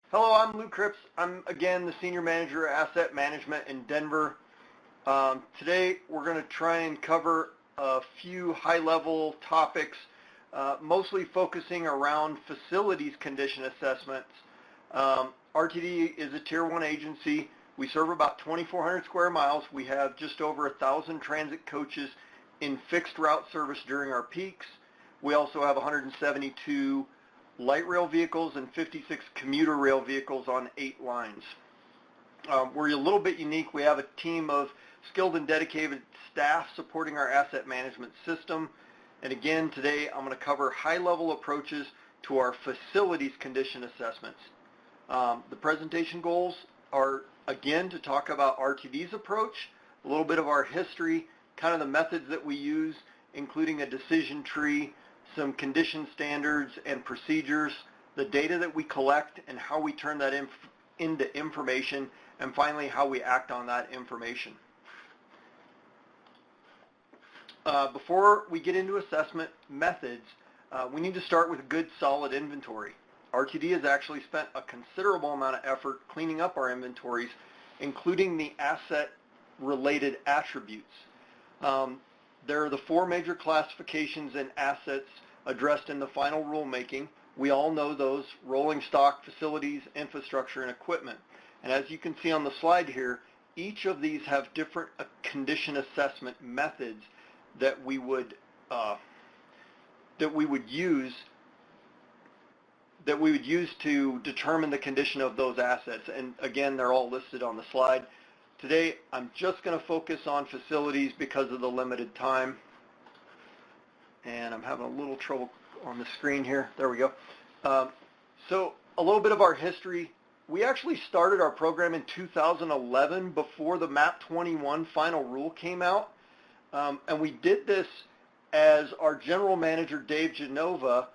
Hello, I'm Lou Cripps. I'm again the Senior Manager of Asset Management in Denver. Today we're going to try and cover a few high-level topics, mostly focusing around facilities condition assessments. RTD is a Tier 1 agency. We serve about 2,400 square miles. We have just over 1,000 transit coaches in fixed route service during our peaks. We also have 172 light rail vehicles and 56 commuter rail vehicles on 8 lines. We're a little bit unique. We have a team of skilled and dedicated staff supporting our asset management system. And again, today I'm going to cover high-level approaches to our facilities condition assessments. The presentation goals are, again, to talk about RTD's approach, a little bit of our history, kind of the methods that we use, including a decision tree, some condition standards and procedures, the data that we collect and how we turn that into information, and finally how we act on that information. Before we get into assessment methods, we need to start with a good solid inventory. RTD has actually spent a considerable amount of effort cleaning up our inventories, including the asset-related attributes. There are the 4 major classifications in assets addressed in the final rulemaking. We all know those: rolling stock, facilities, infrastructure, and equipment. And as you can see on the slide here, each of these have different condition assessment methods that we would use to determine the condition of those assets. And again, they're all listed on the slide. Today, I'm just going to focus on facilities because of the limited time. And I'm having a little trouble on the screen here. There we go. So a little bit of our history. We actually started our program in 2011 before the MAP 21 final rule came out. And we did this as our general manager, Dave Genova,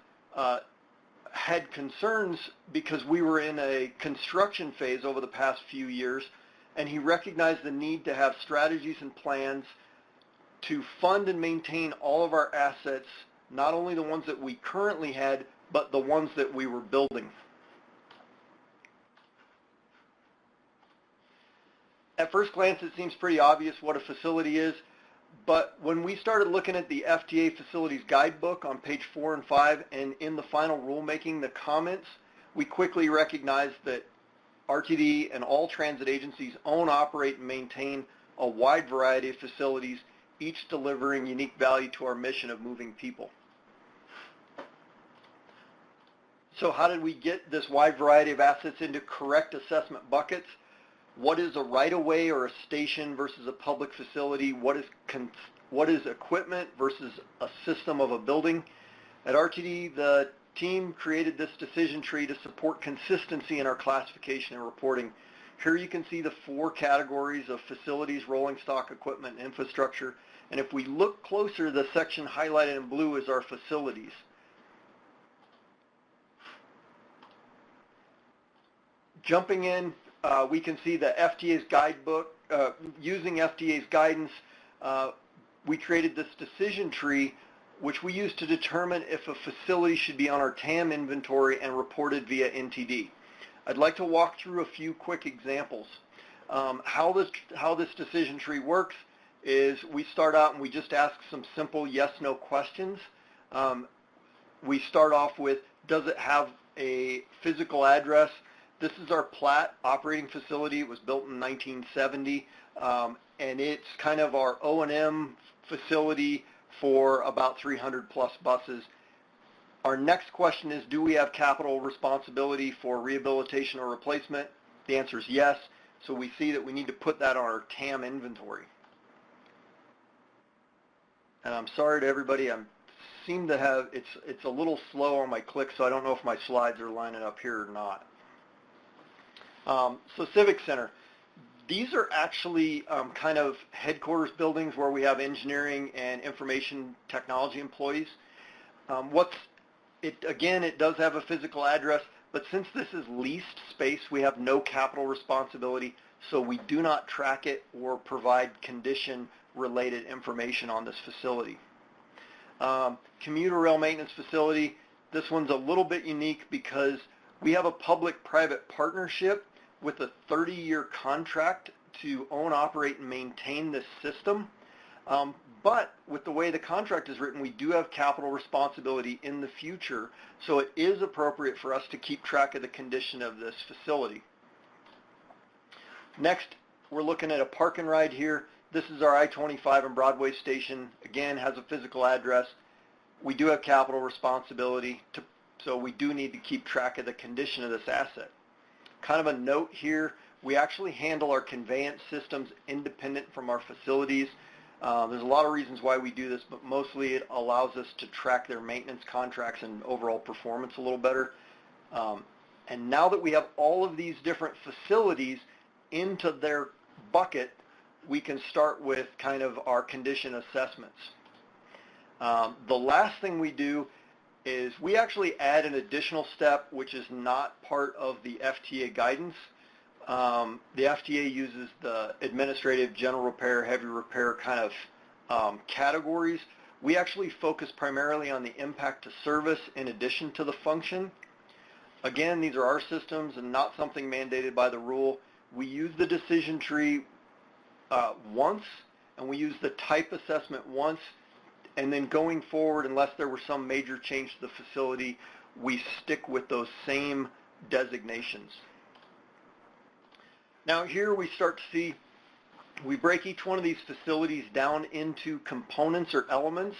had concerns because we were in a construction phase over the past few years, and he recognized the need to have strategies and plans to fund and maintain all of our assets, not only the ones that we currently had, but the ones that we were building. At first glance, it seems pretty obvious what a facility is, but when we started looking at the FTA Facilities Guidebook on page 4 and 5, and in the final rulemaking, the comments, we quickly recognized that RTD and all transit agencies own, operate, and maintain a wide variety of facilities, each delivering unique value to our mission of moving people. So how did we get this wide variety of assets into correct assessment buckets? What is a right-of-way or a station versus a public facility? What is equipment versus a system of a building? At RTD, the team created this decision tree to support consistency in our classification and reporting. Here you can see the 4 categories of facilities, rolling stock, equipment, and infrastructure. And if we look closer, the section highlighted in blue is our facilities. Jumping in, we can see the FTA's guidebook. Using FTA's guidance, we created this decision tree, which we use to determine if a facility should be on our TAM inventory and reported via NTD. I'd like to walk through a few quick examples. How this decision tree works is we start out and we just ask some simple yes/no questions. We start off with, does it have a physical address? This is our Platt operating facility. It was built in 1970, and it's kind of our O&M facility for about 300 plus buses. Our next question is, do we have capital responsibility for rehabilitation or replacement? The answer is yes, so we see that we need to put that on our TAM inventory. And I'm sorry to everybody, it's a little slow on my click, so I don't know if my slides are lining up here or not. So Civic Center. These are actually kind of headquarters buildings where we have engineering and information technology employees. Again, it does have a physical address, but since this is leased space, we have no capital responsibility, so we do not track it or provide condition-related information on this facility. Commuter rail maintenance facility, this one's a little bit unique because We have a public-private partnership with a 30-year contract to own, operate, and maintain this system. But with the way the contract is written, we do have capital responsibility in the future, so it is appropriate for us to keep track of the condition of this facility. Next, we're looking at a park and ride here. This is our I-25 and Broadway station. Again, has a physical address. We do have capital responsibility, so we do need to keep track of the condition of this asset. Kind of a note here, we actually handle our conveyance systems independent from our facilities. There's a lot of reasons why we do this, but mostly it allows us to track their maintenance contracts and overall performance a little better. And now that we have all of these different facilities into their bucket, we can start with kind of our condition assessments. The last thing we do is we actually add an additional step which is not part of the FTA guidance. The FTA uses the administrative, general repair, heavy repair kind of categories. We actually focus primarily on the impact to service in addition to the function. Again, these are our systems and not something mandated by the rule. We use the decision tree once, and we use the type assessment once, and then going forward, unless there were some major change to the facility, we stick with those same designations. Now here we start to see, we break each one of these facilities down into components or elements,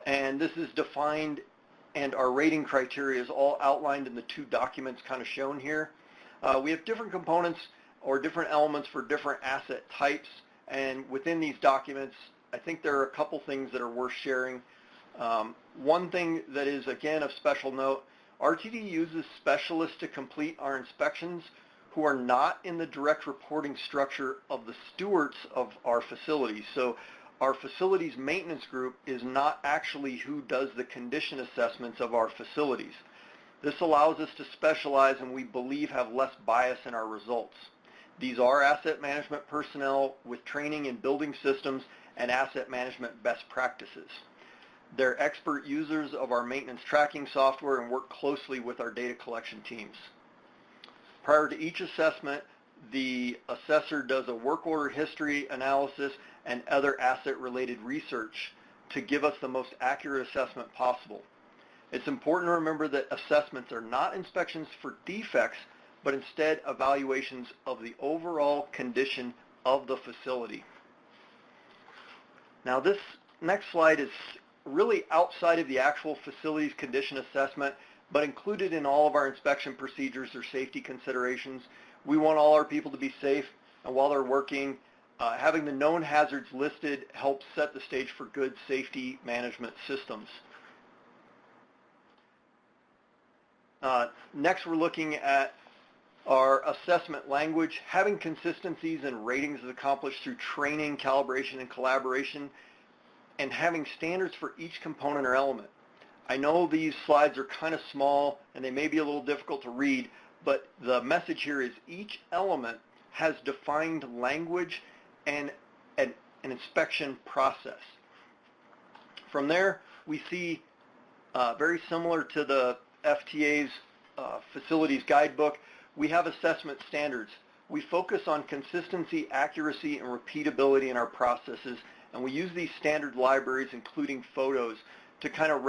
and this is defined, and our rating criteria is all outlined in the two documents kind of shown here. We have different components or different elements for different asset types, and within these documents, I think there are a couple things that are worth sharing. One thing that is, again, of special note, RTD uses specialists to complete our inspections who are not in the direct reporting structure of the stewards of our facilities. So our facilities maintenance group is not actually who does the condition assessments of our facilities. This allows us to specialize and we believe have less bias in our results. These are asset management personnel with training in building systems and asset management best practices. They're expert users of our maintenance tracking software and work closely with our data collection teams. Prior to each assessment, the assessor does a work order history analysis and other asset-related research to give us the most accurate assessment possible. It's important to remember that assessments are not inspections for defects, but instead evaluations of the overall condition of the facility. Now this next slide is really outside of the actual facilities condition assessment, but included in all of our inspection procedures or safety considerations. We want all our people to be safe, and while they're working, having the known hazards listed helps set the stage for good safety management systems. Next, we're looking at our assessment language. Having consistencies and ratings is accomplished through training, calibration, and collaboration, and having standards for each component or element. I know these slides are kind of small and they may be a little difficult to read, but the message here is each element has defined language and an inspection process. From there, we see very similar to the FTA's facilities guidebook, we have assessment standards. We focus on consistency, accuracy, and repeatability in our processes, and we use these standard libraries, including photos, to kind of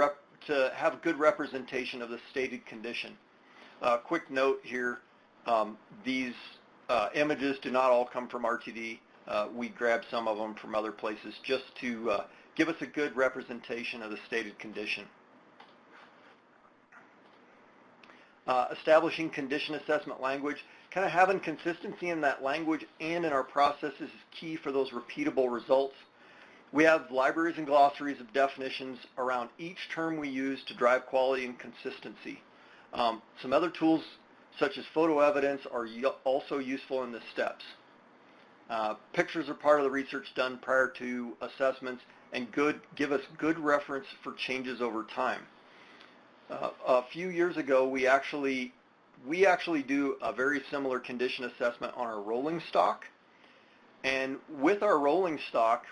to have good representation of the stated condition. Quick note here, these images do not all come from RTD. We grabbed some of them from other places just to give us a good representation of the stated condition. Establishing condition assessment language, kind of having consistency in that language and in our processes is key for those repeatable results. We have libraries and glossaries of definitions around each term we use to drive quality and consistency. Some other tools such as photo evidence are also useful in the steps. Pictures are part of the research done prior to assessments and give us good reference for changes over time. A few years ago, we actually do a very similar condition assessment on our rolling stock. And with our rolling stock,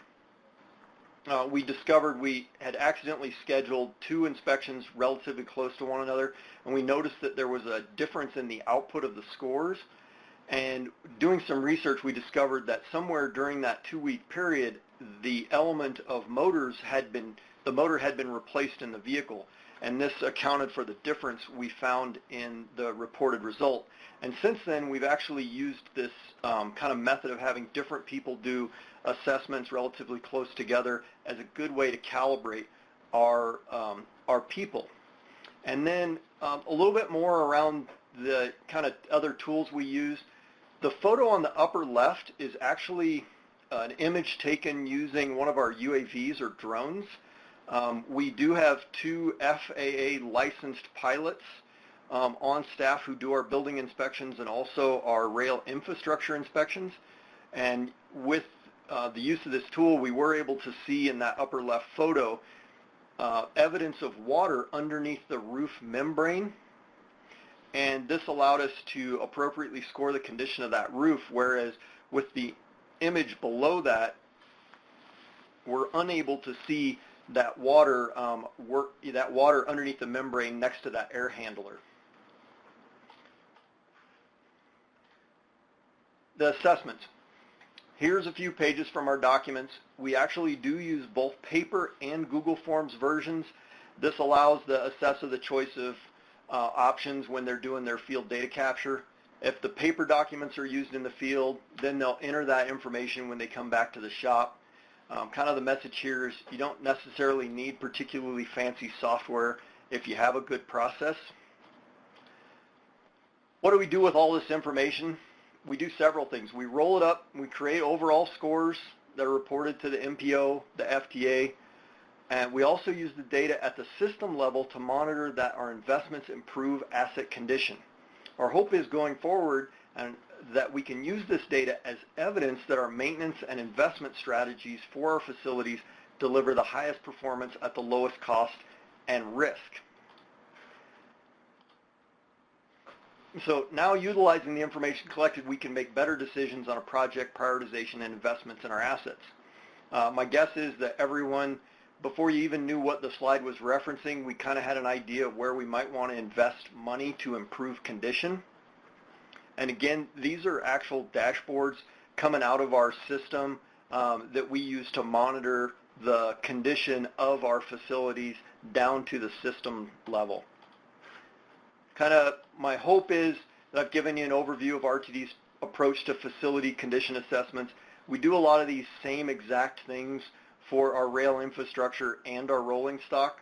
we discovered we had accidentally scheduled 2 inspections relatively close to one another, and we noticed that there was a difference in the output of the scores. And doing some research, we discovered that somewhere during that 2-week period, the element of the motor had been replaced in the vehicle, and this accounted for the difference we found in the reported result. And since then, we've actually used this kind of method of having different people do assessments relatively close together as a good way to calibrate our people. And then a little bit more around the kind of other tools we use. The photo on the upper left is actually an image taken using one of our UAVs or drones. We do have 2 FAA licensed pilots on staff who do our building inspections and also our rail infrastructure inspections. And with the use of this tool, we were able to see in that upper left photo evidence of water underneath the roof membrane. And this allowed us to appropriately score the condition of that roof, whereas with the image below that, we're unable to see that water underneath the membrane next to that air handler. The assessments. Here's a few pages from our documents. We actually do use both paper and Google Forms versions. This allows the assessor the choice of options when they're doing their field data capture. If the paper documents are used in the field, then they'll enter that information when they come back to the shop. Kind of the message here is you don't necessarily need particularly fancy software if you have a good process. What do we do with all this information? We do several things. We roll it up, we create overall scores that are reported to the MPO, the FTA, and we also use the data at the system level to monitor that our investments improve asset condition. Our hope is going forward and that we can use this data as evidence that our maintenance and investment strategies for our facilities deliver the highest performance at the lowest cost and risk. So now, utilizing the information collected, we can make better decisions on a project prioritization and investments in our assets. My guess is that everyone, before you even knew what the slide was referencing, we kind of had an idea of where we might want to invest money to improve condition. And again, these are actual dashboards coming out of our system that we use to monitor the condition of our facilities down to the system level. Kind of my hope is that I've given you an overview of RTD's approach to facility condition assessments. We do a lot of these same exact things for our rail infrastructure and our rolling stock.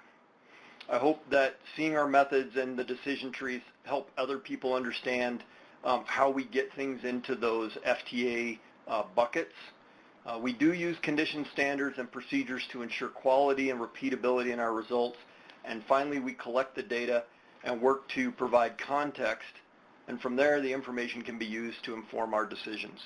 I hope that seeing our methods and the decision trees help other people understand how we get things into those FTA buckets. We do use condition standards and procedures to ensure quality and repeatability in our results. And finally, we collect the data and work to provide context, and from there the information can be used to inform our decisions.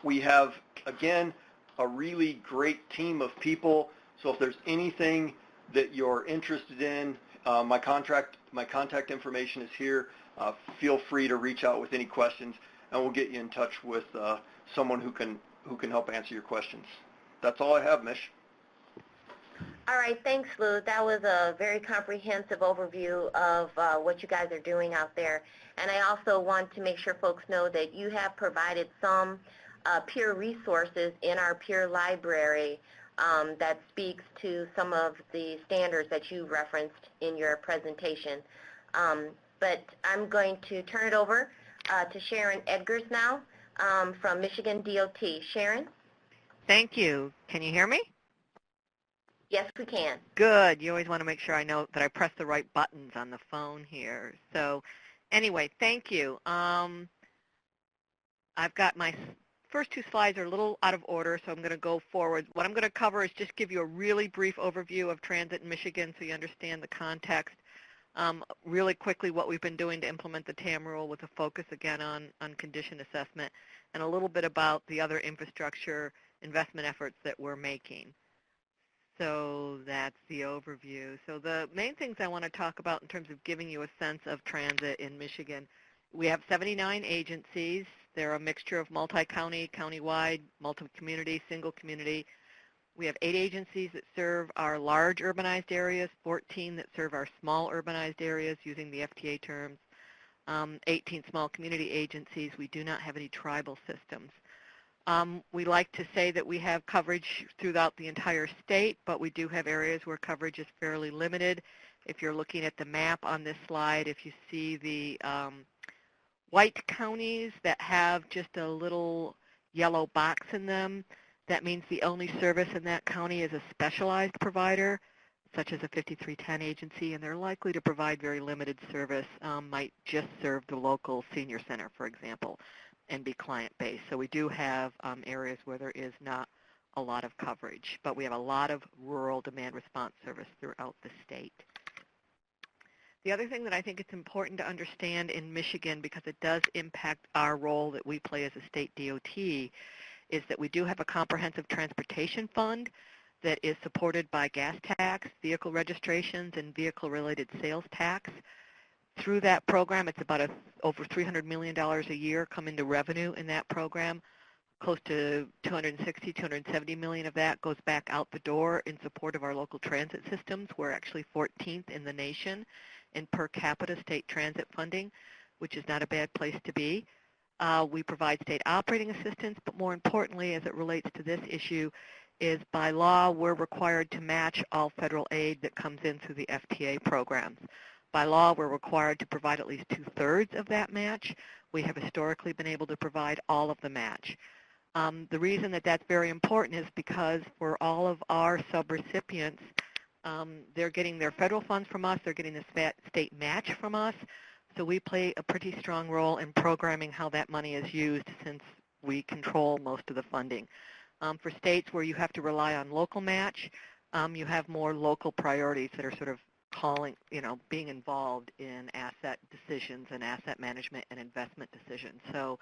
We have, again, a really great team of people, so if there's anything that you're interested in, my contact information is here. Feel free to reach out with any questions, and we'll get you in touch with someone who can help answer your questions. That's all I have, Mish. All right, thanks, Lou. That was a very comprehensive overview of what you guys are doing out there. And I also want to make sure folks know that you have provided some peer resources in our peer library that speaks to some of the standards that you referenced in your presentation. But I'm going to turn it over to Sharon Edgars now from Michigan DOT. Sharon? Thank you. Can you hear me? Yes, we can. Good. You always want to make sure I know that I press the right buttons on the phone here. So anyway, thank you. I've got my first 2 slides are a little out of order, so I'm going to go forward. What I'm going to cover is just give you a really brief overview of transit in Michigan so you understand the context. Really quickly what we've been doing to implement the TAM rule with a focus again on condition assessment, and a little bit about the other infrastructure investment efforts that we're making. So that's the overview. So the main things I want to talk about in terms of giving you a sense of transit in Michigan, we have 79 agencies They're a mixture of multi-county, county-wide, multi-community, single community. We have 8 agencies that serve our large urbanized areas, 14 that serve our small urbanized areas using the FTA terms, 18 small community agencies. We do not have any tribal systems. We like to say that we have coverage throughout the entire state, but we do have areas where coverage is fairly limited. If you're looking at the map on this slide, if you see the white counties that have just a little yellow box in them, that means the only service in that county is a specialized provider, such as a 5310 agency, and they're likely to provide very limited service, might just serve the local senior center, for example, and be client-based. So we do have areas where there is not a lot of coverage, but we have a lot of rural demand response service throughout the state. The other thing that I think it's important to understand in Michigan, because it does impact our role that we play as a state DOT, is that we do have a comprehensive transportation fund that is supported by gas tax, vehicle registrations, and vehicle-related sales tax. Through that program, it's about over $300 million a year come into revenue in that program. Close to $260, $270 million of that goes back out the door in support of our local transit systems. We're actually 14th in the nation in per capita state transit funding, which is not a bad place to be. We provide state operating assistance, but more importantly, as it relates to this issue, is by law, we're required to match all federal aid that comes in through the FTA programs. By law, we're required to provide at least 2/3 of that match. We have historically been able to provide all of the match. The reason that that's very important is because for all of our subrecipients, they're getting their federal funds from us, they're getting the state match from us, so we play a pretty strong role in programming how that money is used since we control most of the funding. For states where you have to rely on local match, you have more local priorities that are sort of being involved in asset decisions and asset management and investment decisions. So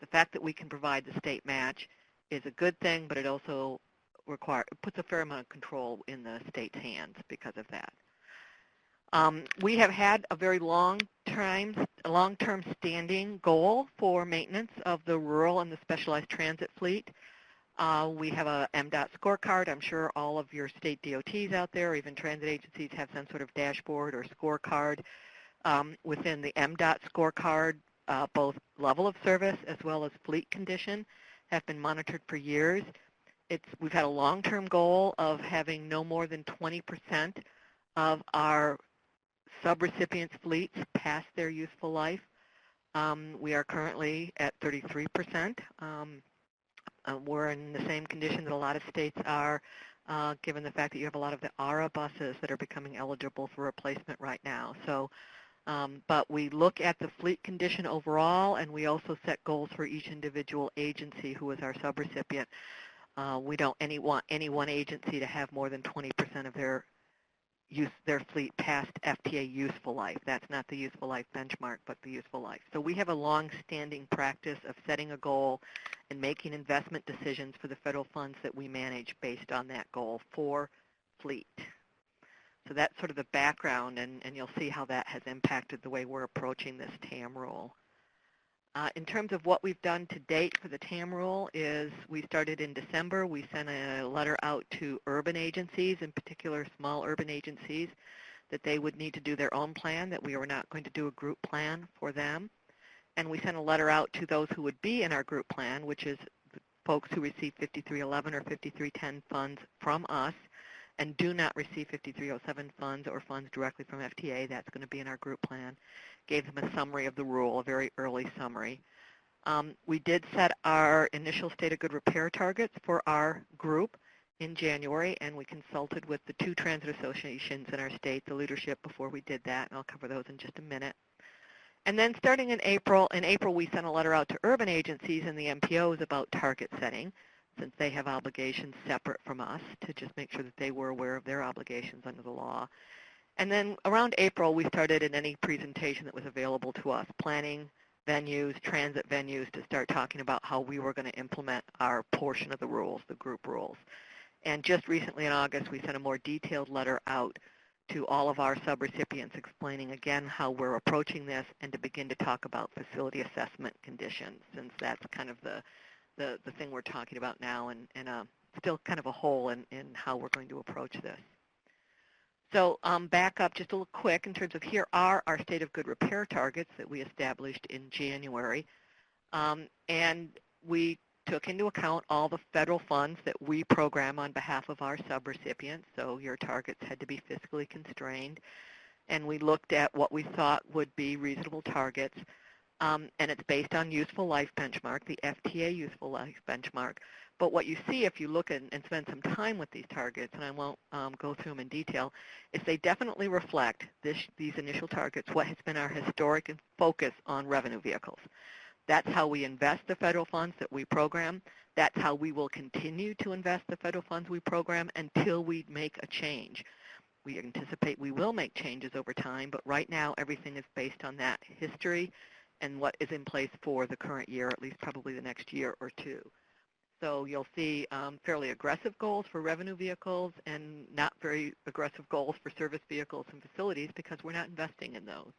the fact that we can provide the state match is a good thing, but it also puts a fair amount of control in the state's hands because of that. We have had a very long-term standing goal for maintenance of the rural and the specialized transit fleet. We have a MDOT scorecard. I'm sure all of your state DOTs out there, or even transit agencies, have some sort of dashboard or scorecard. Within the MDOT scorecard, both level of service as well as fleet condition have been monitored for years. We've had a long-term goal of having no more than 20% of our subrecipients' fleets past their useful life. We are currently at 33%. We're in the same condition that a lot of states are, given the fact that you have a lot of the ARA buses that are becoming eligible for replacement right now. So, but we look at the fleet condition overall, and we also set goals for each individual agency who is our subrecipient. We don't want any one agency to have more than 20% of their fleet past FTA useful life. That's not the useful life benchmark, but the useful life. So we have a long-standing practice of setting a goal and making investment decisions for the federal funds that we manage based on that goal for fleet. So that's sort of the background, and you'll see how that has impacted the way we're approaching this TAM rule. In terms of what we've done to date for the TAM rule is we started in December. We sent a letter out to urban agencies, in particular small urban agencies, that they would need to do their own plan, that we were not going to do a group plan for them. And we sent a letter out to those who would be in our group plan, which is the folks who receive 5311 or 5310 funds from us and do not receive 5307 funds or funds directly from FTA. That's going to be in our group plan. Gave them a summary of the rule, a very early summary. We did set our initial state of good repair targets for our group in January, and we consulted with the 2 transit associations in our state, the leadership, before we did that, and I'll cover those in just a minute. And then starting in April we sent a letter out to urban agencies and the MPOs about target setting, since they have obligations separate from us, to just make sure that they were aware of their obligations under the law. And then around April, we started in any presentation that was available to us, planning venues, transit venues, to start talking about how we were going to implement our portion of the rules, the group rules. And just recently in August, we sent a more detailed letter out to all of our subrecipients, explaining again how we're approaching this and to begin to talk about facility assessment conditions, since that's kind of the thing we're talking about now, and still kind of a hole in how we're going to approach this. So back up just a little quick in terms of here are our state of good repair targets that we established in January. And we took into account all the federal funds that we program on behalf of our subrecipients. So your targets had to be fiscally constrained. And we looked at what we thought would be reasonable targets. And it's based on useful life benchmark, the FTA useful life benchmark. But what you see if you look and spend some time with these targets, and I won't go through them in detail, is they definitely reflect these initial targets, what has been our historic focus on revenue vehicles. That's how we invest the federal funds that we program. That's how we will continue to invest the federal funds we program until we make a change. We anticipate we will make changes over time, but right now everything is based on that history and what is in place for the current year, at least probably the next year or two. So you'll see fairly aggressive goals for revenue vehicles and not very aggressive goals for service vehicles and facilities because we're not investing in those.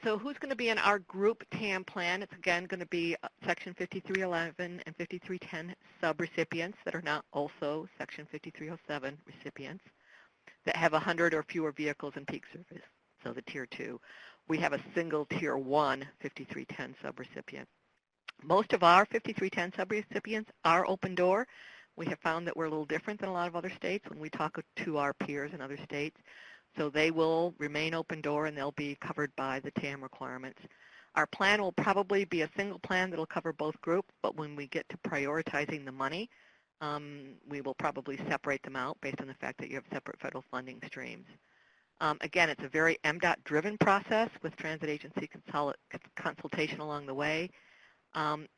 So who's going to be in our group TAM plan? It's again going to be Section 5311 and 5310 subrecipients that are not also Section 5307 recipients that have 100 or fewer vehicles in peak service, so the Tier 2. We have a single Tier 1 5310 subrecipient. Most of our 5310 subrecipients are open door. We have found that we're a little different than a lot of other states when we talk to our peers in other states. So they will remain open door and they'll be covered by the TAM requirements. Our plan will probably be a single plan that will cover both groups, but when we get to prioritizing the money, we will probably separate them out based on the fact that you have separate federal funding streams. Again, it's a very MDOT-driven process with transit agency consultation along the way.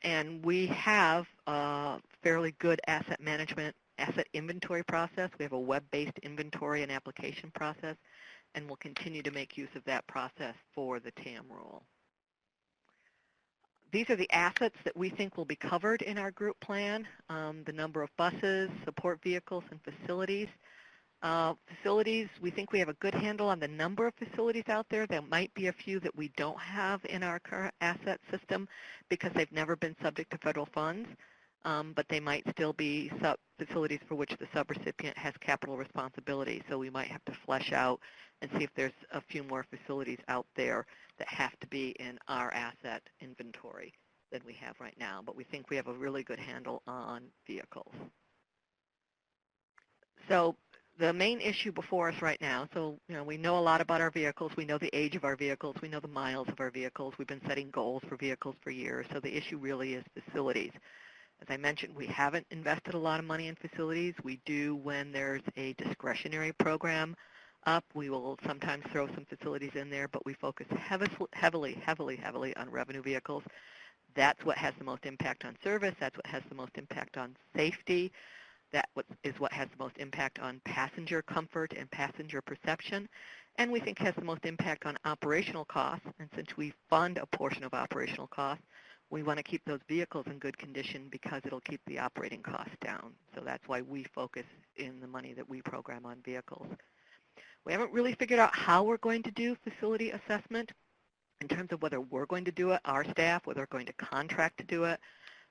And we have a fairly good asset management, asset inventory process. We have a web-based inventory and application process, and we'll continue to make use of that process for the TAM rule. These are the assets that we think will be covered in our group plan, the number of buses, support vehicles, and facilities. Facilities, we think we have a good handle on the number of facilities out there. There might be a few that we don't have in our current asset system because they've never been subject to federal funds, but they might still be facilities for which the subrecipient has capital responsibility. So we might have to flesh out and see if there's a few more facilities out there that have to be in our asset inventory than we have right now. But we think we have a really good handle on vehicles. So the main issue before us right now, so we know a lot about our vehicles. We know the age of our vehicles. We know the miles of our vehicles. We've been setting goals for vehicles for years. So the issue really is facilities. As I mentioned, we haven't invested a lot of money in facilities. We do when there's a discretionary program up. We will sometimes throw some facilities in there, but we focus heavily on revenue vehicles. That's what has the most impact on service. That's what has the most impact on safety. That is what has the most impact on passenger comfort and passenger perception, and we think has the most impact on operational costs. And since we fund a portion of operational costs, we want to keep those vehicles in good condition because it'll keep the operating costs down. So that's why we focus in the money that we program on vehicles. We haven't really figured out how we're going to do facility assessment in terms of whether we're going to do it, our staff, whether we're going to contract to do it,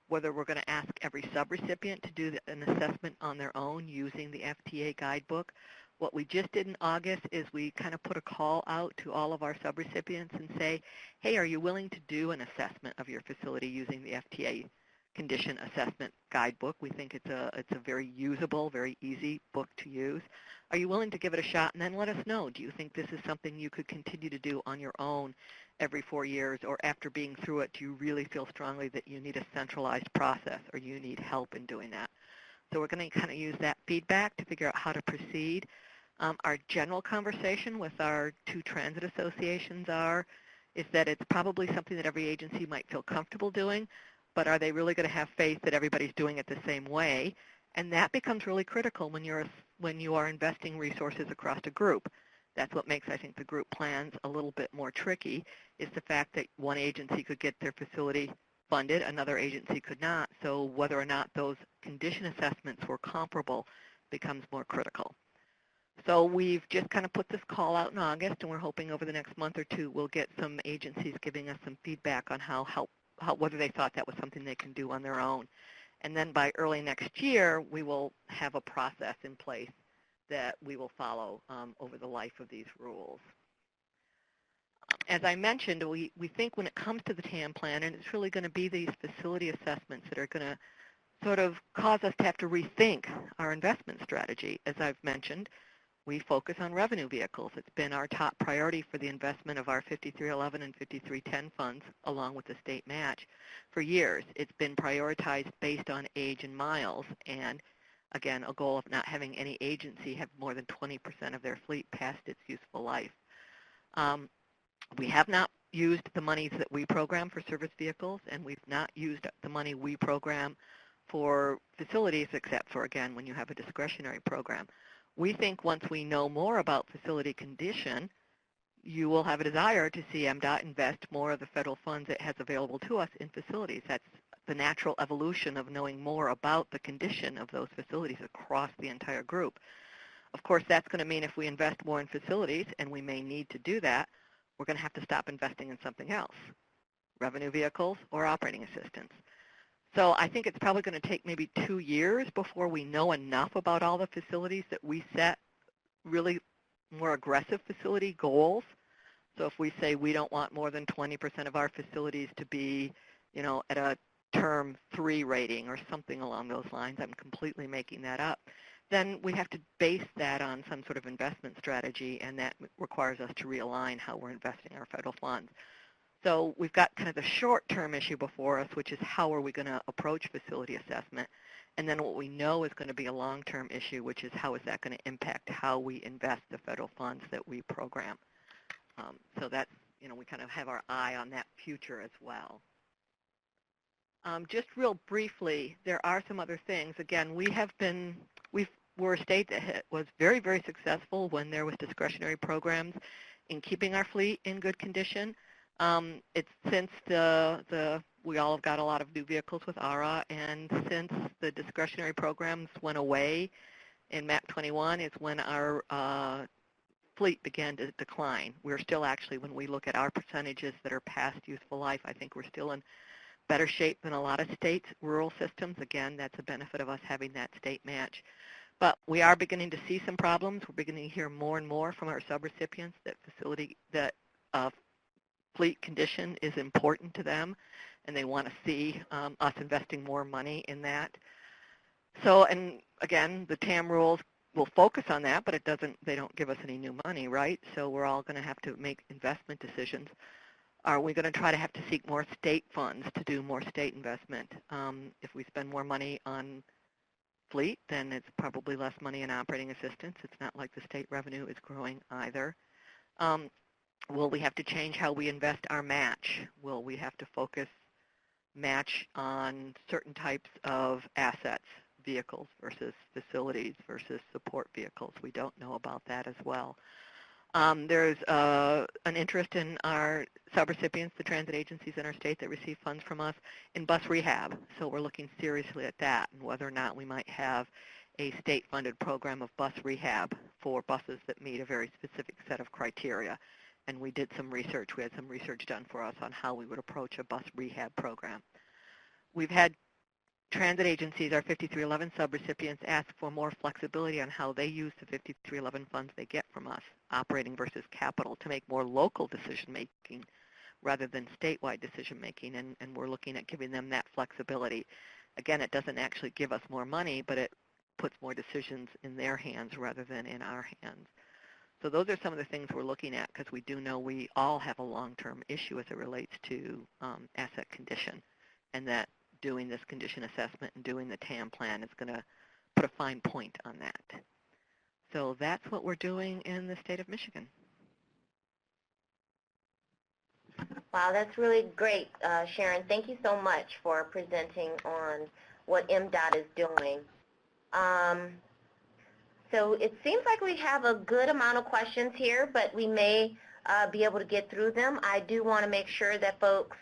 whether we're going to ask every subrecipient to do an assessment on their own using the FTA guidebook. What we just did in August is we kind of put a call out to all of our subrecipients and say, hey, are you willing to do an assessment of your facility using the FTA condition assessment guidebook? We think it's a very usable, very easy book to use. Are you willing to give it a shot? And then let us know. Do you think this is something you could continue to do on your own every 4 years, or after being through it, do you really feel strongly that you need a centralized process or you need help in doing that? So we're going to kind of use that feedback to figure out how to proceed. Our general conversation with our two transit associations is that it's probably something that every agency might feel comfortable doing, but are they really going to have faith that everybody's doing it the same way? And that becomes really critical when you are investing resources across a group. That's what makes, I think, the group plans a little bit more tricky, is the fact that one agency could get their facility funded, another agency could not. So whether or not those condition assessments were comparable becomes more critical. So we've just kind of put this call out in August, and we're hoping over the next month or two we'll get some agencies giving us some feedback on whether they thought that was something they can do on their own. And then by early next year, we will have a process in place that we will follow over the life of these rules. As I mentioned, we think when it comes to the TAM plan, and it's really going to be these facility assessments that are going to sort of cause us to have to rethink our investment strategy. As I've mentioned, we focus on revenue vehicles. It's been our top priority for the investment of our 5311 and 5310 funds, along with the state match, for years. It's been prioritized based on age and miles, and again, a goal of not having any agency have more than 20% of their fleet past its useful life. We have not used the monies that we program for service vehicles, and we've not used the money we program for facilities, except for, again, when you have a discretionary program. We think once we know more about facility condition, you will have a desire to see MDOT invest more of the federal funds it has available to us in facilities. That's the natural evolution of knowing more about the condition of those facilities across the entire group. Of course, that's going to mean if we invest more in facilities, and we may need to do that, we're going to have to stop investing in something else, revenue vehicles or operating assistance. So I think it's probably going to take maybe 2 years before we know enough about all the facilities that we set really more aggressive facility goals. So if we say we don't want more than 20% of our facilities to be, at a term 3 rating or something along those lines, I'm completely making that up, then we have to base that on some sort of investment strategy, and that requires us to realign how we're investing our federal funds. So we've got kind of the short-term issue before us, which is how are we going to approach facility assessment, and then what we know is going to be a long-term issue, which is how is that going to impact how we invest the federal funds that we program. So that's, we kind of have our eye on that future as well. Just real briefly, there are some other things. Again, we're a state that was very, very successful when there was discretionary programs in keeping our fleet in good condition. It's since we all have got a lot of new vehicles with ARA, and since the discretionary programs went away in MAP 21 is when our fleet began to decline. We're still actually, when we look at our percentages that are past useful life, I think we're still in better shape than a lot of states' rural systems. Again, that's a benefit of us having that state match. But we are beginning to see some problems. We're beginning to hear more and more from our subrecipients that fleet condition is important to them, and they want to see us investing more money in that. So, and again, the TAM rules will focus on that, but they don't give us any new money, right? So we're all going to have to make investment decisions. Are we going to try to have to seek more state funds to do more state investment? If we spend more money on fleet, then it's probably less money in operating assistance. It's not like the state revenue is growing either. Will we have to change how we invest our match? Will we have to focus match on certain types of assets, vehicles versus facilities versus support vehicles? We don't know about that as well. There's an interest in our subrecipients, the transit agencies in our state that receive funds from us, in bus rehab. So we're looking seriously at that and whether or not we might have a state-funded program of bus rehab for buses that meet a very specific set of criteria. And we did some research. We had some research done for us on how we would approach a bus rehab program. We've had transit agencies, our 5311 subrecipients, ask for more flexibility on how they use the 5311 funds they get from us, operating versus capital, to make more local decision-making rather than statewide decision-making, and we're looking at giving them that flexibility. Again, it doesn't actually give us more money, but it puts more decisions in their hands rather than in our hands. So those are some of the things we're looking at, because we do know we all have a long-term issue as it relates to asset condition, and that doing this condition assessment and doing the TAM plan is going to put a fine point on that. So that's what we're doing in the state of Michigan. Wow, that's really great, Sharon. Thank you so much for presenting on what MDOT is doing. So it seems like we have a good amount of questions here, but we may be able to get through them. I do want to make sure that folks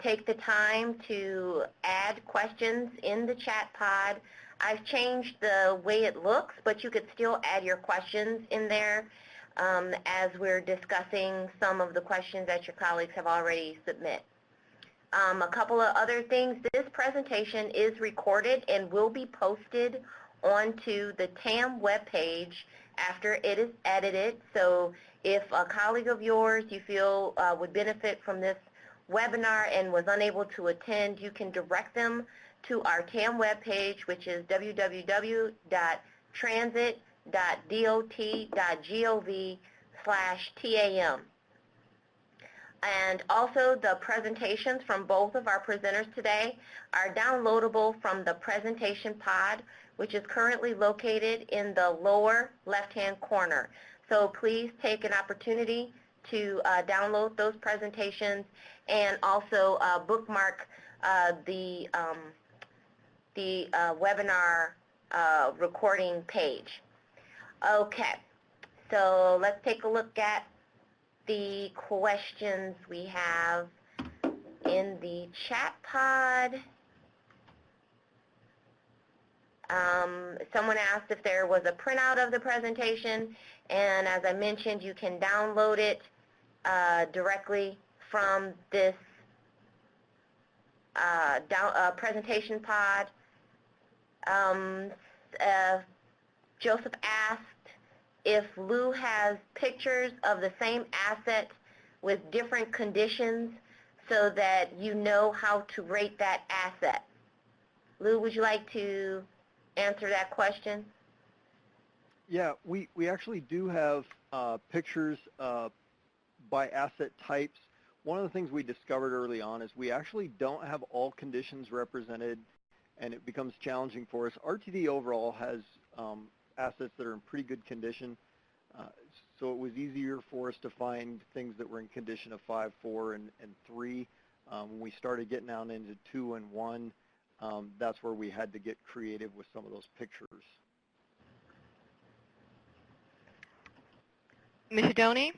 take the time to add questions in the chat pod. I've changed the way it looks, but you could still add your questions in there as we're discussing some of the questions that your colleagues have already submitted. A couple of other things. This presentation is recorded and will be posted onto the TAM webpage after it is edited. So if a colleague of yours you feel would benefit from this webinar and was unable to attend, you can direct them to our TAM webpage, which is www.transit.dot.gov/TAM. And also the presentations from both of our presenters today are downloadable from the presentation pod, which is currently located in the lower left-hand corner. So please take an opportunity to download those presentations and also bookmark the webinar recording page. Okay, so let's take a look at the questions we have in the chat pod. Someone asked if there was a printout of the presentation, and as I mentioned, you can download it directly from this presentation pod. Joseph asked if Lou has pictures of the same asset with different conditions so that you know how to rate that asset. Lou, would you like to answer that question? Yeah, we actually do have pictures by asset types. One of the things we discovered early on is we actually don't have all conditions represented, and it becomes challenging for us. RTD overall has assets that are in pretty good condition, so it was easier for us to find things that were in condition of 5, 4, and 3. When we started getting down into 2 and 1, that's where we had to get creative with some of those pictures. Ms. Adoni?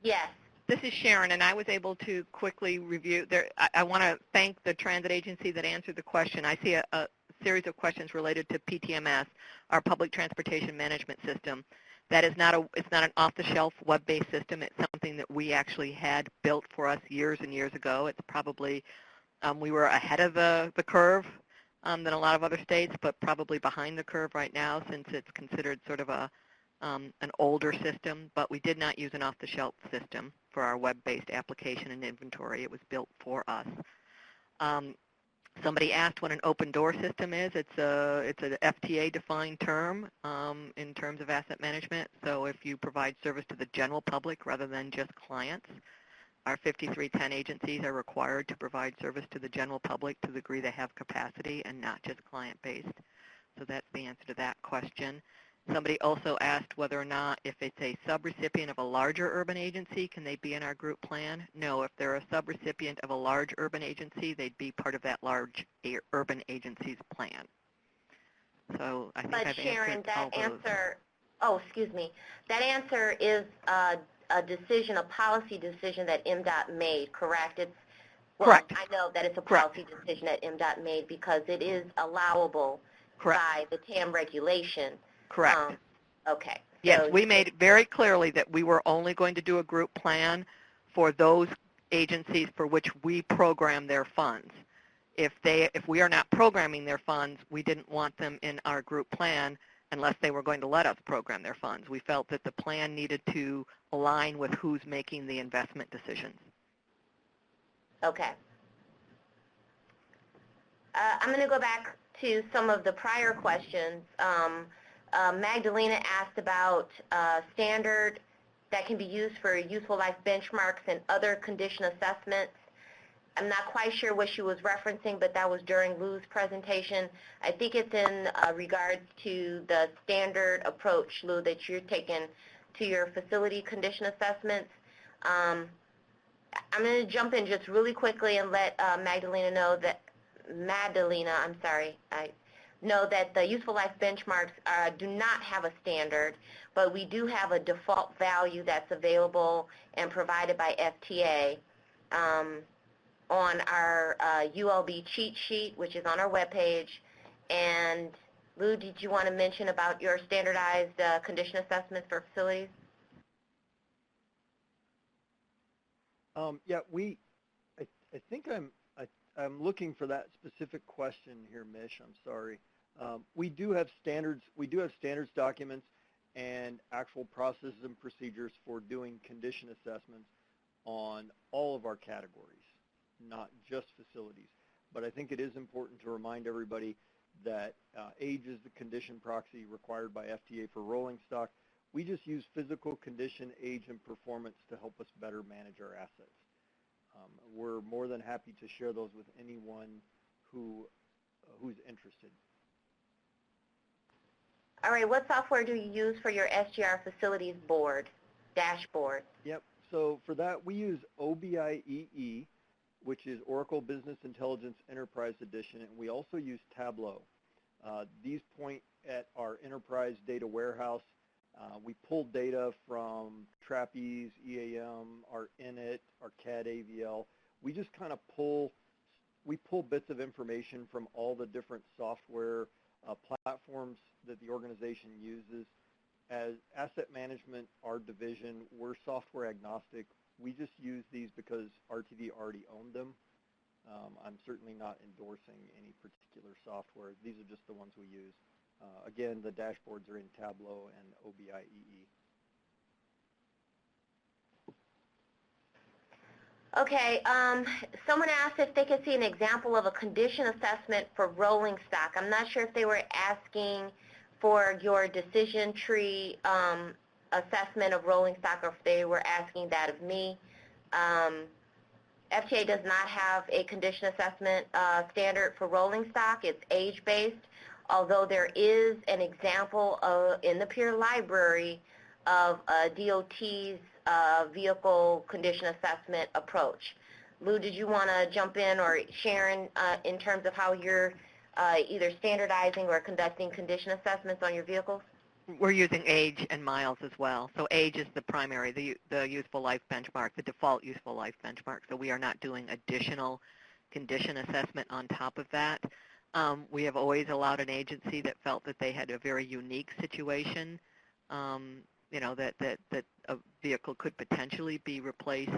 Yes. This is Sharon, and I was able to quickly review. I want to thank the transit agency that answered the question. I see a series of questions related to PTMS, our Public Transportation Management System. That is it's not an off-the-shelf web-based system. It's something that we actually had built for us years and years ago. It's probably, we were ahead of the curve than a lot of other states, but probably behind the curve right now since it's considered sort of an older system, but we did not use an off-the-shelf system for our web-based application and inventory. It was built for us. Somebody asked what an open door system is. It's an FTA-defined term in terms of asset management. So if you provide service to the general public rather than just clients, our 5310 agencies are required to provide service to the general public to the degree they have capacity and not just client-based. So that's the answer to that question. Somebody also asked whether or not if it's a subrecipient of a larger urban agency, can they be in our group plan? No, if they're a subrecipient of a large urban agency, they'd be part of that large urban agency's plan. So I think I've Sharon, answered all those. That answer is a decision, a policy decision that MDOT made, correct? Correct. I know that it's a policy decision that MDOT made because it is allowable by the TAM regulation. Correct. Okay. Yes, so we made it very clearly that we were only going to do a group plan for those agencies for which we program their funds. If we are not programming their funds, we didn't want them in our group plan unless they were going to let us program their funds. We felt that the plan needed to align with who's making the investment decisions. Okay. I'm going to go back to some of the prior questions. Magdalena asked about standard that can be used for useful life benchmarks and other condition assessments. I'm not quite sure what she was referencing, but that was during Lou's presentation. I think it's in regards to the standard approach, Lou, that you're taking to your facility condition assessments. I'm going to jump in just really quickly and let Magdalena know that the useful life benchmarks do not have a standard, but we do have a default value that's available and provided by FTA on our ULB cheat sheet, which is on our webpage, And Lou, did you want to mention about your standardized condition assessments for facilities? Yeah, I think I'm looking for that specific question here, Mish. I'm sorry. We do have standards. We do have standards documents and actual processes and procedures for doing condition assessments on all of our categories, not just facilities. But I think it is important to remind everybody that age is the condition proxy required by FTA for rolling stock. We just use physical condition, age, and performance to help us better manage our assets. We're more than happy to share those with anyone who's interested. All right, what software do you use for your SGR facilities board, dashboard? Yep, so for that we use OBIEE, which is Oracle Business Intelligence Enterprise Edition, and we also use Tableau. These point at our enterprise data warehouse. We pull data from Trapeze, EAM, our Init, our CAD AVL. We just kind of pull bits of information from all the different software platforms that the organization uses. As asset management, our division, we're software agnostic. We just use these because RTD already owned them. I'm certainly not endorsing any particular software. These are just the ones we use. Again, the dashboards are in Tableau and OBIEE. Okay, someone asked if they could see an example of a condition assessment for rolling stock. I'm not sure if they were asking for your decision tree assessment of rolling stock or if they were asking that of me. FTA does not have a condition assessment standard for rolling stock. It's age-based, although there is an example in the peer library of DOT's vehicle condition assessment approach. Lou, did you want to jump in, or Sharon, in terms of how you're either standardizing or conducting condition assessments on your vehicles? We're using age and miles as well. So age is the primary, the useful life benchmark, the default useful life benchmark. So we are not doing additional condition assessment on top of that. We have always allowed an agency that felt that they had a very unique situation, you know, that a vehicle could potentially be replaced,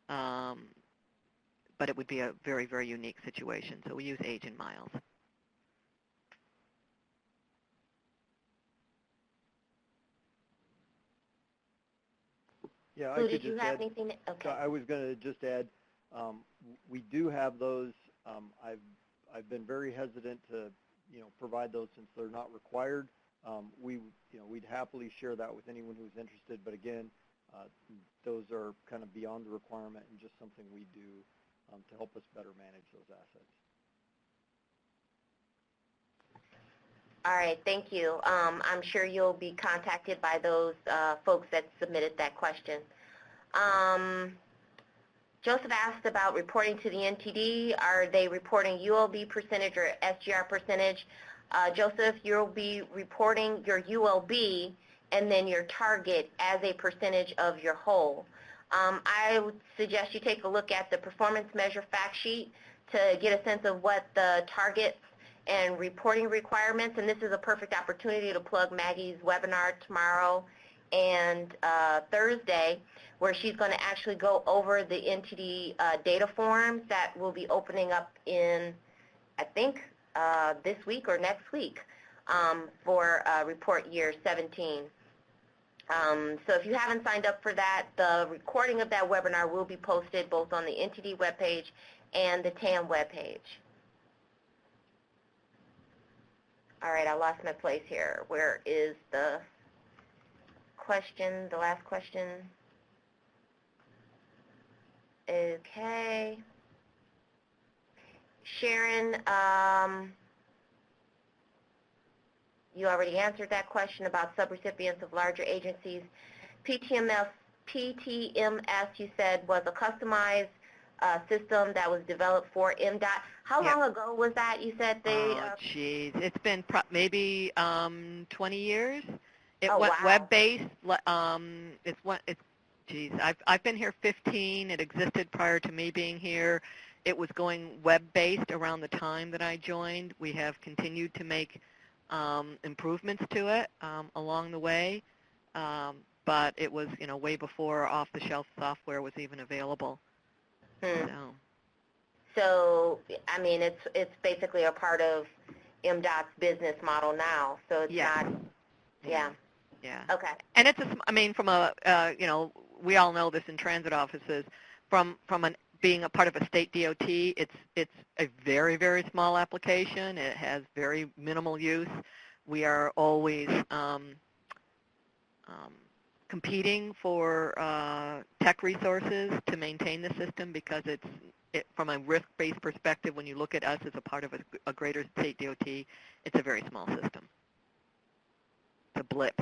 but it would be a very, very unique situation. So we use age and miles. Yeah, Lou, did you have anything? Okay. I was going to just add, we do have those. I've been very hesitant to, provide those since they're not required. We'd happily share that with anyone who's interested. But again, those are kind of beyond the requirement and just something we do to help us better manage those assets. All right, thank you. I'm sure you'll be contacted by those folks that submitted that question. Joseph asked about reporting to the NTD. Are they reporting ULB percentage or SGR percentage? Joseph, you'll be reporting your ULB and then your target as a percentage of your whole. I would suggest you take a look at the performance measure fact sheet to get a sense of what the targets and reporting requirements, and this is a perfect opportunity to plug Maggie's webinar tomorrow and Thursday, where she's going to actually go over the NTD data forms that will be opening up in, I think, this week or next week for report year 17. So if you haven't signed up for that, the recording of that webinar will be posted both on the NTD webpage and the TAM webpage. All right, I lost my place here. Where is the question, the last question? Okay. Sharon, you already answered that question about subrecipients of larger agencies. PTMS, you said, was a customized system that was developed for MDOT. How long ago was that? You said they... Oh, geez. It's been maybe 20 years. It went web-based. Geez, I've been here 15. It existed prior to me being here. it was going web-based around the time that I joined. We have continued to make improvements to it along the way, but it was, way before off-the-shelf software was even available. So, I mean, it's basically a part of MDOT's business model now. So it's not, yeah. Yeah. Okay. And it's, from a, we all know this in transit offices, from being a part of a state DOT, it's a very, very small application. It has very minimal use. We are always competing for tech resources to maintain the system because from a risk-based perspective, when you look at us as a part of a greater state DOT, it's a very small system. It's a blip.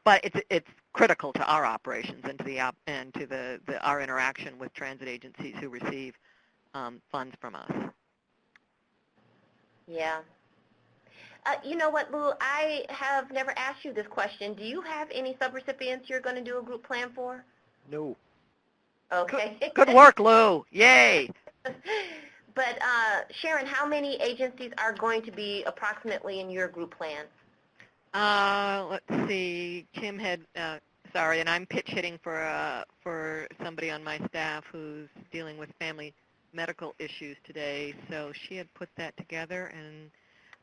But it's critical to our operations and to our interaction with transit agencies who receive funds from us. Yeah. You know what, Lou? I have never asked you this question. Do you have any subrecipients you're going to do a group plan for? No. Okay. Good work, Lou. Yay. But, Sharon, how many agencies are going to be approximately in your group plan? Let's see. Kim had, sorry, and I'm pitch hitting for somebody on my staff who's dealing with family medical issues today. So she had put that together, and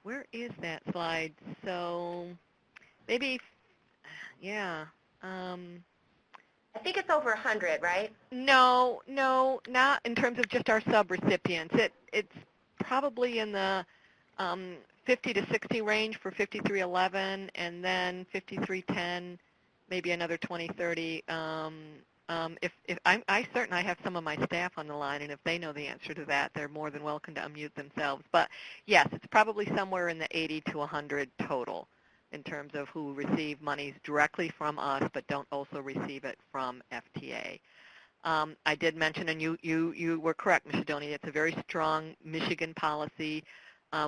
where is that slide? So maybe, yeah. I think it's over 100, right? No, not in terms of just our subrecipients. It's probably in the 50 to 60 range for 5311, and then 5310, maybe another 20, 30. If I have some of my staff on the line, and if they know the answer to that, they're more than welcome to unmute themselves. But yes, it's probably somewhere in the 80 to 100 total in terms of who receive monies directly from us, but don't also receive it from FTA. I did mention, and you were correct, Ms. Shadoni, it's a very strong Michigan policy.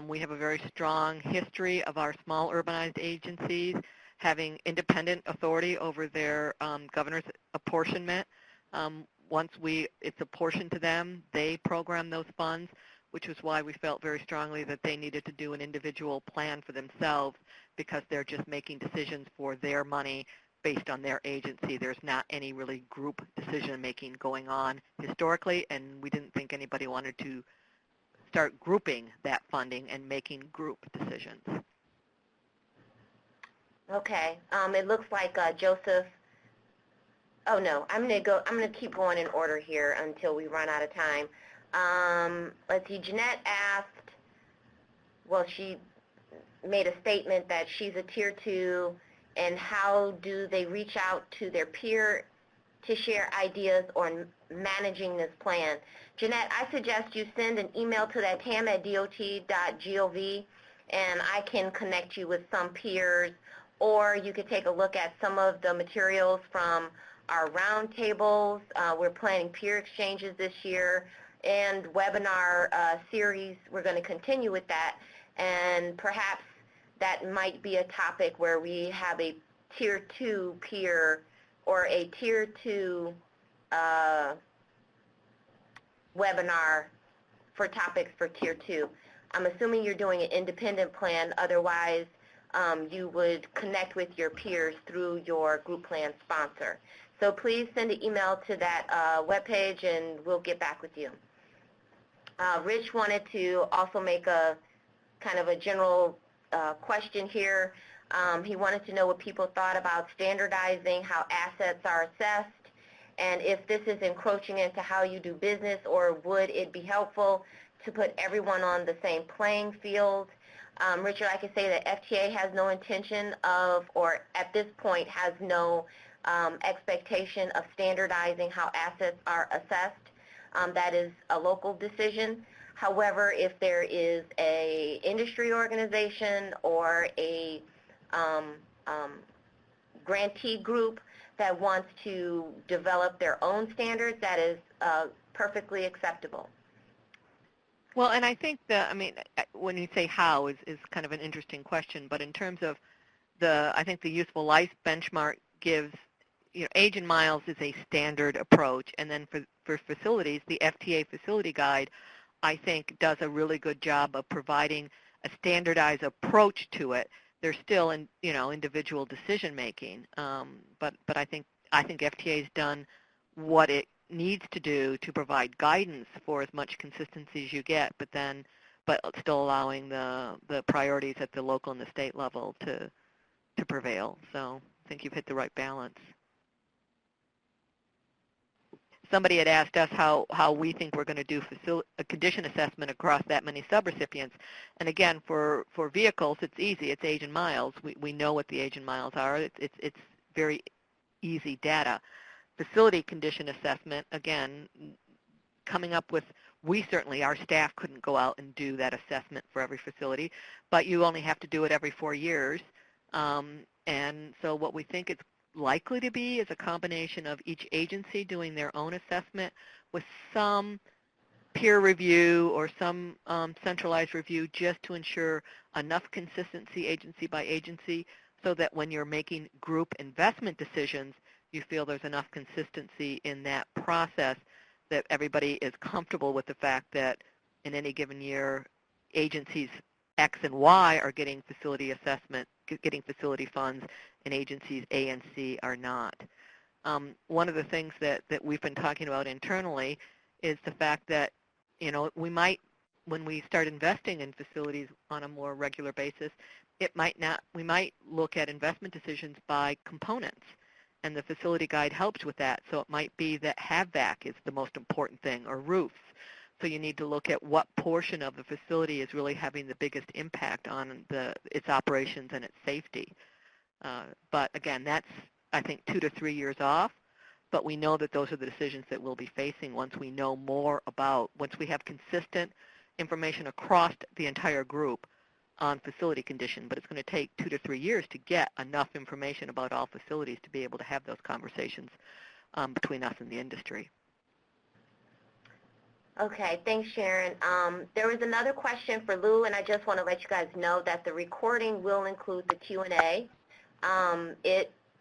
We have a very strong history of our small urbanized agencies having independent authority over their governor's apportionment. Once it's apportioned to them, they program those funds, which is why we felt very strongly that they needed to do an individual plan for themselves because they're just making decisions for their money based on their agency. There's not any really group decision-making going on historically, and we didn't think anybody wanted to start grouping that funding and making group decisions. Okay. It looks like Joseph. Oh no, I'm gonna keep going in order here until we run out of time. Let's see. Jeanette asked. Well, she made a statement that she's a tier 2, and how do they reach out to their peer to share ideas on managing this plan? Jeanette, I suggest you send an email to that tam@dot.gov, and I can connect you with some peers, or you could take a look at some of the materials from our roundtables. We're planning peer exchanges this year, and webinar series. We're going to continue with that, and perhaps that might be a topic where we have a tier 2 peer or a tier 2 webinar for topics for tier 2. I'm assuming you're doing an independent plan. Otherwise, you would connect with your peers through your group plan sponsor. So please send an email to that webpage, and we'll get back with you. Rich wanted to also make a kind of a general question here. He wanted to know what people thought about standardizing how assets are assessed, and if this is encroaching into how you do business, or would it be helpful to put everyone on the same playing field. Richard, I can say that FTA has no intention of, or at this point has no expectation of standardizing how assets are assessed. That is a local decision. However, if there is a industry organization or a grantee group that wants to develop their own standards, that is perfectly acceptable. Well, and I think when you say how is kind of an interesting question, but in terms of I think the useful life benchmark gives age and miles is a standard approach, and then for facilities, the FTA facility guide, I think, does a really good job of providing a standardized approach to it. There's still, individual decision making, but I think FTA's done what it needs to do to provide guidance for as much consistency as you get, but still allowing the priorities at the local and the state level to prevail. So I think you've hit the right balance. Somebody had asked us how we think we're going to do a condition assessment across that many subrecipients. And again, for vehicles, it's easy. It's age and miles. We know what the age and miles are. It's very easy data. Facility condition assessment, again, coming up with, our staff couldn't go out and do that assessment for every facility, but you only have to do it every 4 years. And so what we think it's likely to be is a combination of each agency doing their own assessment with some peer review or some centralized review just to ensure enough consistency agency by agency so that when you're making group investment decisions, you feel there's enough consistency in that process that everybody is comfortable with the fact that in any given year, agencies X and Y are getting facility funds, and agencies A and C are not. One of the things that we've been talking about internally is the fact that, we might, when we start investing in facilities on a more regular basis, we might look at investment decisions by components, and the facility guide helps with that. So it might be that HVAC is the most important thing, or roofs. So you need to look at what portion of the facility is really having the biggest impact on its operations and its safety. But again, that's, I think, 2 to 3 years off. But we know that those are the decisions that we'll be facing once we know more once we have consistent information across the entire group on facility condition. But it's going to take 2 to 3 years to get enough information about all facilities to be able to have those conversations between us and the industry. Okay, thanks, Sharon. There was another question for Lou, and I just want to let you guys know that the recording will include the Q&A.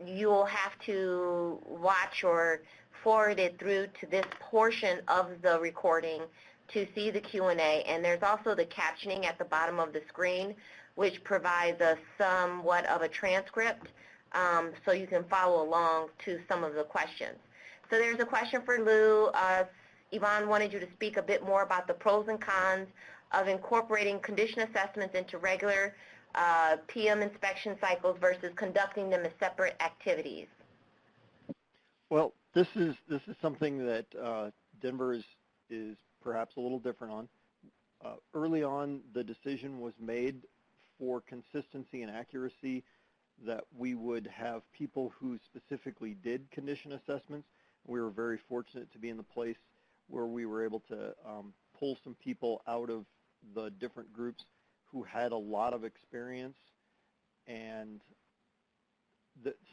You'll have to watch or forward it through to this portion of the recording to see the Q&A, and there's also the captioning at the bottom of the screen, which provides a somewhat of a transcript, so you can follow along to some of the questions. So there's a question for Lou. Yvonne wanted you to speak a bit more about the pros and cons of incorporating condition assessments into regular PM inspection cycles versus conducting them as separate activities. Well, this is something that Denver is perhaps a little different on. Early on, the decision was made for consistency and accuracy that we would have people who specifically did condition assessments. We were very fortunate to be in the place where we were able to pull some people out of the different groups who had a lot of experience. And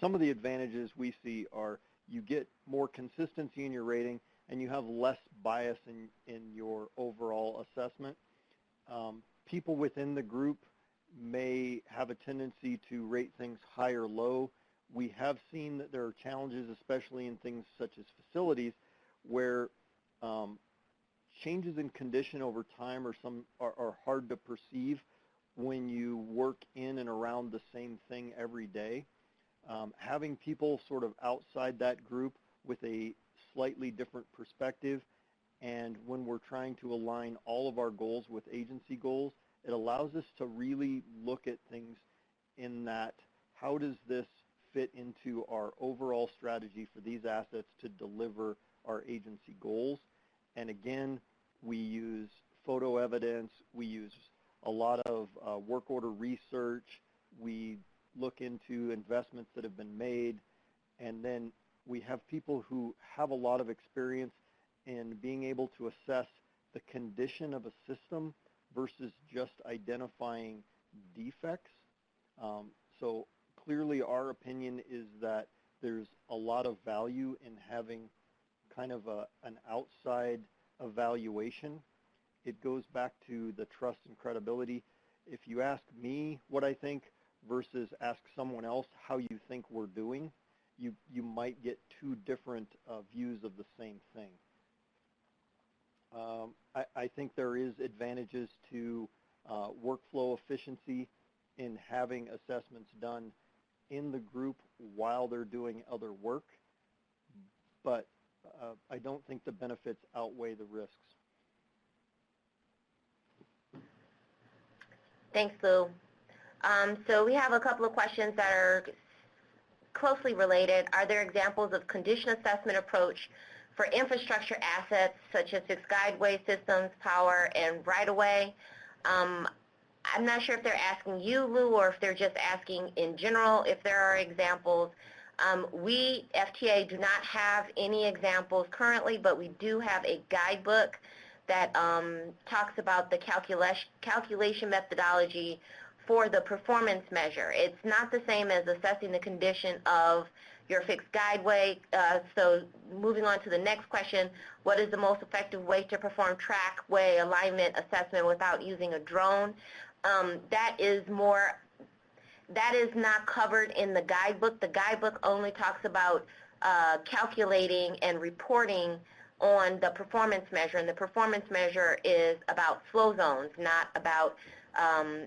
some of the advantages we see are you get more consistency in your rating and you have less bias in your overall assessment. People within the group may have a tendency to rate things high or low. We have seen that there are challenges, especially in things such as facilities, where changes in condition over time are hard to perceive when you work in and around the same thing every day. Having people sort of outside that group with a slightly different perspective, and when we're trying to align all of our goals with agency goals, it allows us to really look at things in that, how does this fit into our overall strategy for these assets to deliver our agency goals? And again, we use photo evidence, we use a lot of work order research, we look into investments that have been made, and then we have people who have a lot of experience in being able to assess the condition of a system versus just identifying defects. So clearly our opinion is that there's a lot of value in having kind of an outside evaluation. It goes back to the trust and credibility. If you ask me what I think versus ask someone else how you think we're doing, you might get two different views of the same thing. I think there is advantages to workflow efficiency in having assessments done in the group while they're doing other work, but I don't think the benefits outweigh the risks. Thanks, Lou. So we have a couple of questions that are closely related. Are there examples of condition assessment approach for infrastructure assets such as fixed guideway systems, power, and right-of-way? I'm not sure if they're asking you, Lou, or if they're just asking in general if there are examples. We, FTA, do not have any examples currently, but we do have a guidebook that talks about the calculation methodology for the performance measure. It's not the same as assessing the condition of your fixed guideway. So moving on to the next question, what is the most effective way to perform trackway alignment assessment without using a drone? That is not covered in the guidebook. The guidebook only talks about calculating and reporting on the performance measure, and the performance measure is about flow zones, not about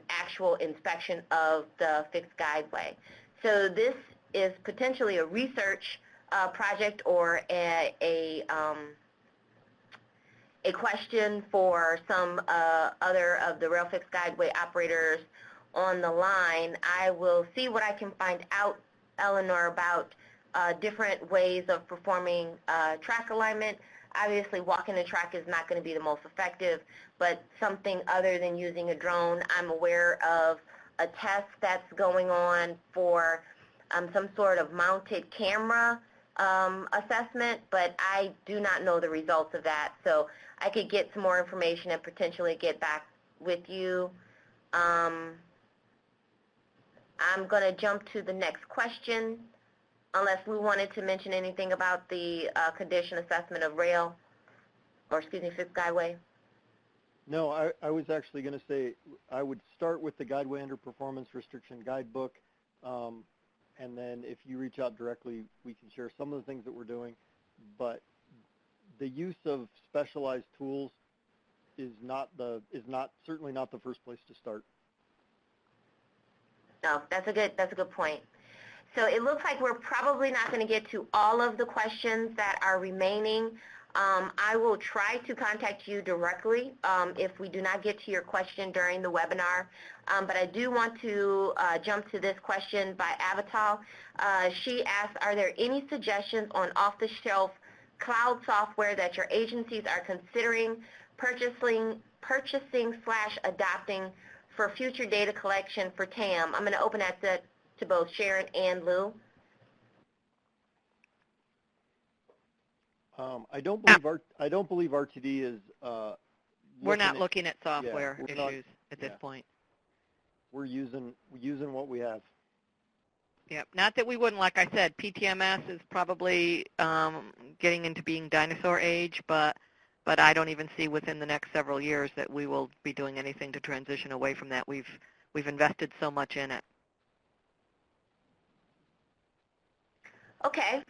actual inspection of the fixed guideway. So this is potentially a research project or a question for some other of the rail fixed guideway operators on the line. I will see what I can find out, Eleanor, about different ways of performing track alignment. Obviously, walking the track is not going to be the most effective, but something other than using a drone. I'm aware of a test that's going on for some sort of mounted camera assessment, but I do not know the results of that. So I could get some more information and potentially get back with you. I'm going to jump to the next question, unless we wanted to mention anything about the condition assessment of rail, or excuse me, fixed guideway. No, I was actually going to say I would start with the Guideway Underperformance Restriction Guidebook, and then if you reach out directly, we can share some of the things that we're doing. But the use of specialized tools is certainly not the first place to start. No, that's a good point. So it looks like we're probably not going to get to all of the questions that are remaining. I will try to contact you directly if we do not get to your question during the webinar. But I do want to jump to this question by Avatal. She asked, are there any suggestions on off-the-shelf cloud software that your agencies are considering purchasing/adopting for future data collection for TAM? I'm going to open that to both Sharon and Lou. I don't believe RTD is. We're not looking at software issues at this point. We're using what we have. Yep. Not that we wouldn't. Like I said, PTMS is probably getting into being dinosaur age, but I don't even see within the next several years that we will be doing anything to transition away from that. We've invested so much in it. Okay.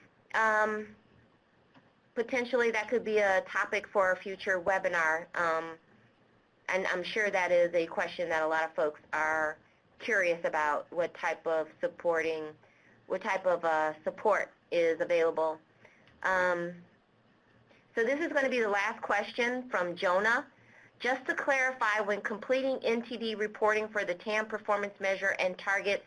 Potentially that could be a topic for a future webinar, and I'm sure that is a question that a lot of folks are curious about, what type of support is available. So this is going to be the last question from Jonah. Just to clarify, when completing NTD reporting for the TAM performance measure and targets,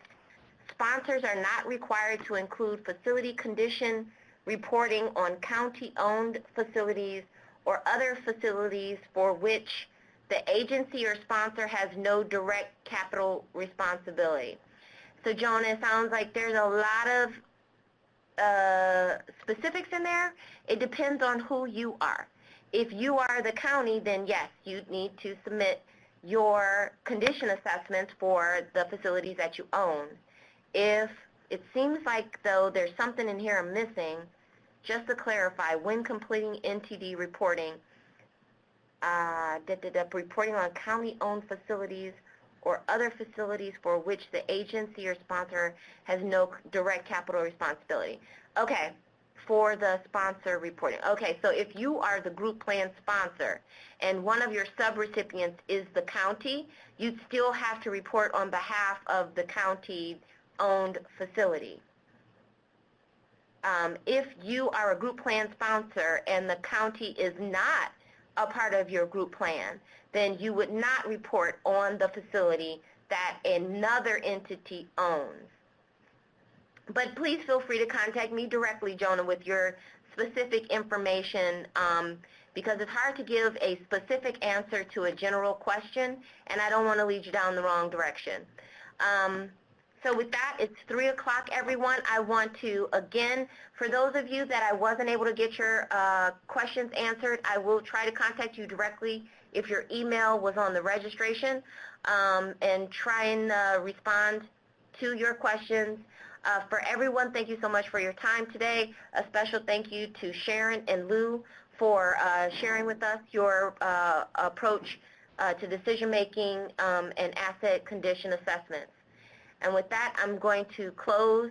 sponsors are not required to include facility condition reporting on county-owned facilities or other facilities for which the agency or sponsor has no direct capital responsibility. So, Jonah, it sounds like there's a lot of specifics in there. It depends on who you are. If you are the county, then yes, you need to submit your condition assessments for the facilities that you own. If it seems like, though, there's something in here I'm missing, just to clarify, when completing NTD reporting, reporting on county-owned facilities or other facilities for which the agency or sponsor has no direct capital responsibility. Okay, for the sponsor reporting. Okay, so if you are the group plan sponsor and one of your subrecipients is the county, you'd still have to report on behalf of the county-owned facility. If you are a group plan sponsor and the county is not a part of your group plan, then you would not report on the facility that another entity owns. But please feel free to contact me directly, Jonah, with your specific information, because it's hard to give a specific answer to a general question, and I don't want to lead you down the wrong direction. So with that, it's 3 o'clock, everyone. I want to, again, for those of you that I wasn't able to get your questions answered, I will try to contact you directly if your email was on the registration, and try and respond to your questions. For everyone, thank you so much for your time today. A special thank you to Sharon and Lou for sharing with us your approach to decision-making and asset condition assessments. And with that, I'm going to close